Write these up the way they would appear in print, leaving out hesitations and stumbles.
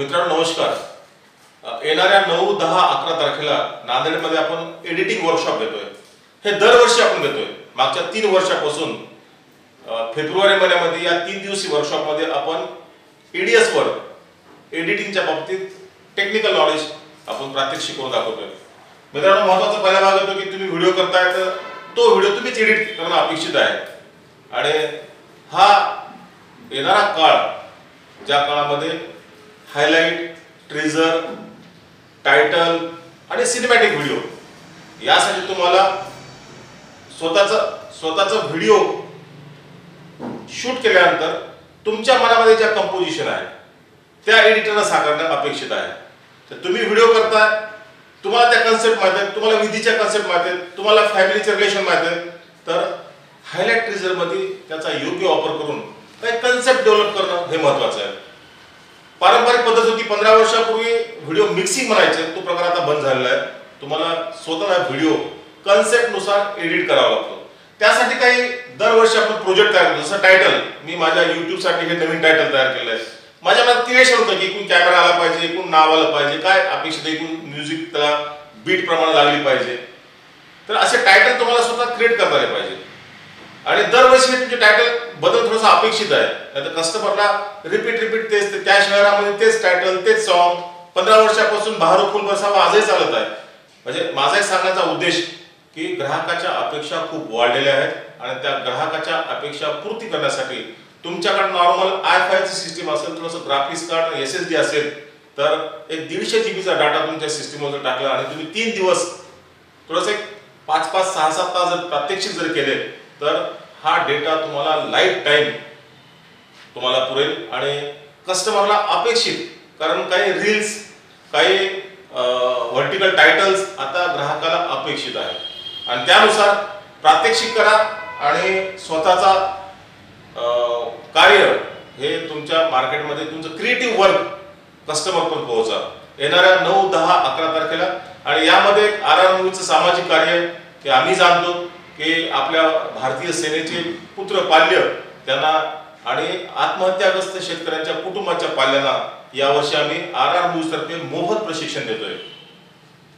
मित्रांनो नमस्कार. येणाऱ्या 9, 10, 11 तारखेला नांदेडमध्ये आपण एडिटिंग वर्कशॉप देतोय. हे दरवर्षी आपण देतोय. मागच्या 3 वर्षापासून फेब्रुवारी महिन्यामध्ये या 3 दिवसीय वर्कशॉपमध्ये आपण EDS वर एडिटिंगच्या बाबतीत टेक्निकल नॉलेज आपण प्रात्यक्षिक करून दाखवतोय. मित्रांनो महत्त्वाचा पहिला भाग येतो की तुम्ही व्हिडिओ करताय तर तो व्हिडिओ तुम्हीच एडिट करणं अपेक्षित आहे. आणि हा येणारा काळ ज्या काळामध्ये हायलाइट, ट्रेजर, टायटल आणि सिनेमॅटिक व्हिडिओ यासाठी तुम्हाला स्वतःचा व्हिडिओ शूट केल्यानंतर तुमच्या मनामध्ये ज्या कंपोजिशन आहे त्या एडिटरला साकारणं अपेक्षित आहे. तर तुम्ही व्हिडिओ करताय, तुम्हाला त्या कन्सेप्ट माहिती आहेत, तुम्हाला विधीच्या कन्सेप्ट माहिती आहेत, तुम्हाला फॅमिलीचे रिलेशन माहिती आहेत, तर हायलाइट ट्रेजर मध्ये त्याचा योग्य वापर करून काही कन्सेप्ट डेव्हलप करणं हे महत्त्वाचं आहे. पारंपरिक पद्धत होती 15 वर्षापूर्वी व्हिडिओ मिक्सिंग म्हणायचे, तो प्रकार आता बंद झालेला आहे. तुम्हाला स्वतःला व्हिडिओ कन्सेप्ट नुसार एडिट करावा लागतो. त्यासाठी काही दरवर्षी आपण प्रोजेक्ट तयार करतो. जसं टायटल, मी माझ्या YouTube साठी हे नवीन टायटल तयार केलं आहे. माझ्या मनात क्रिएशन होतं की एकूण कॅमेरा आला पाहिजे, एकूण नाव आलं पाहिजे, काय अपेक्षित आहे, एकूण म्युझिक त्याला बीट प्रमाणे लागली पाहिजे. तर असे टायटल तुम्हाला स्वतः क्रिएट करता आले पाहिजे. आणि दरवर्षी तुमचे टायटल बदल थोडासा अपेक्षित आहे. नाहीतर कस्टमरला रिपीट तेच त्या शहरामध्ये तेच टायटल तेच सॉन्ग 15 वर्षापासून बहारो फुल बसावा आजही चालत आहे. म्हणजे माझा एक सांगण्याचा उद्देश की ग्राहकाच्या अपेक्षा खूप वाढलेल्या आहेत आणि त्या ग्राहकाच्या अपेक्षा पूर्ती करण्यासाठी तुमच्याकडे नॉर्मल i5 ची सिस्टीम असेल, थोडंसं ग्राफिक्स कार्ड SSD असेल तर एक 150 GB चा डाटा तुमच्या सिस्टीमवर जर टाकला आणि तुम्ही 3 दिवस थोडंसं 5-5, 6-7 तास जर प्रात्यक्षिक जर केले तर हा डेटा तुम्हाला लाईफ टाइम तुम्हाला पुरेल. आणि कस्टमरला अपेक्षित, कारण काही रील्स, काही व्हर्टिकल टायटल्स आता ग्राहकाला अपेक्षित आहे आणि त्यानुसार प्रात्यक्षिक करा आणि स्वतःचा कार्य हे तुमच्या मार्केटमध्ये तुमचं क्रिएटिव्ह वर्क कस्टमर पण पोहोचा. येणाऱ्या 9, 10, 11 तारखेला. आणि यामध्ये RR मूव्हीचं सामाजिक कार्य की आम्ही जाणतो की आपल्या भारतीय सेनेचे पुत्र पाल्य त्यांना आणि आत्महत्याग्रस्त शेतकऱ्यांच्या कुटुंबाच्या पाल्यांना यावर्षी आम्ही RR मूव्ही तर्फे मोफत प्रशिक्षण देतोय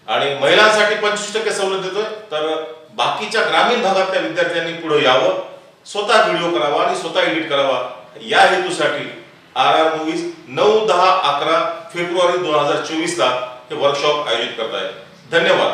आणि महिलांसाठी 25% सवलत देतोय. तर बाकीच्या ग्रामीण भागातल्या विद्यार्थ्यांनी पुढे यावं, स्वतः व्हिडिओ करावा आणि स्वतः एडिट करावा. या हेतूसाठी RR मूव्हीज 9, 10, 11 फेब्रुवारी 2024 ला हे वर्कशॉप आयोजित करत आहे. धन्यवाद.